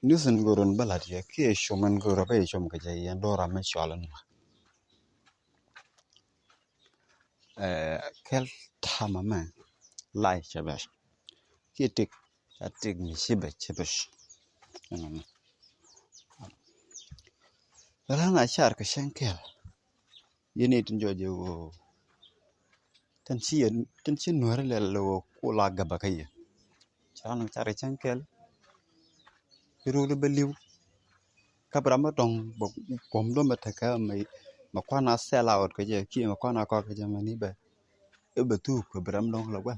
Nisan gurun balad ya ki shuman gura ba shum ka jay yan dora me shalan kel tama man lai shabash ki tik atik mi shiba chibash rana shar ka shankel yene tin joje wo tan chi nuare le lo ko la gaba kay chan char shankel irulu beliw kabra ma tong bom do mataka mai makwana sell out ka je ki makwana ko ka je mani ba e batu ko bram dong la gwa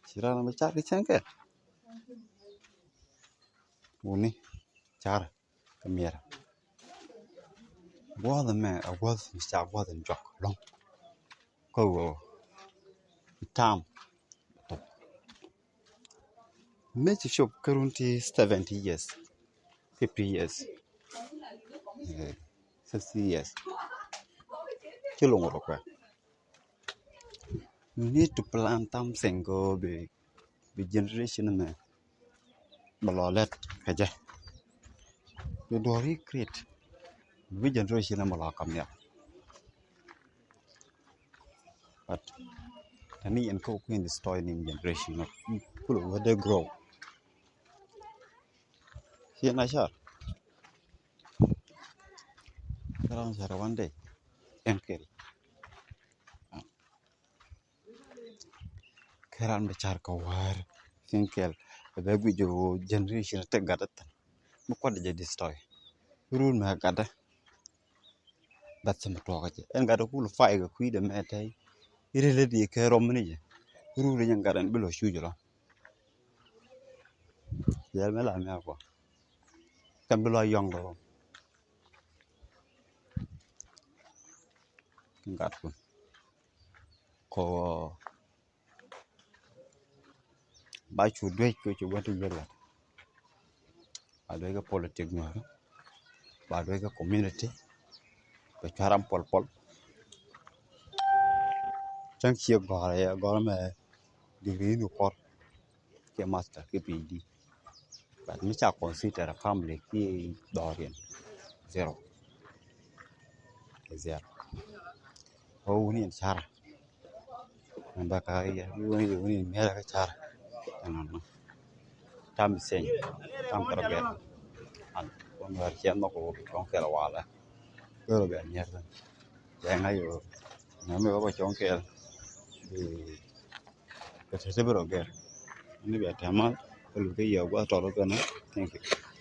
sirana ma char shankel woni char kamera wada me a wad mista wada jok long ko tam me ti shop currently 70 years 50 years 60 years kilo ngoro kwa you need to plant something go be generation me balolet kaje you do recreate be generation me la kamya but tani en ko queen destroy in generation of kulo wade grow here na shar karan shar one day enkel karan be char ka war enkel be gujo generation te gadat mo ko de destroy rule ma gada bat sama to ka en gada kulu fay ga kuide metay irele di ke romni je rule nyang gadan bilo shujula yel mela me ko kam bilo yongo ngat ko ba chu dwe ko chu watu yela ba dwe ga politic no ba dwe ga community ba charam pol chang chi go me degree no por ke master ke phd but mi cha consider a family ki dorian zero oh ni char ba ka ya ni me ka char tam sen tam karbe an ko ngar chen no ko kon ke la wala ko be nyer ya ngayo na me ba chon ke cái thế bro cái ini biar tamal kalau dia gua taruh kan thank you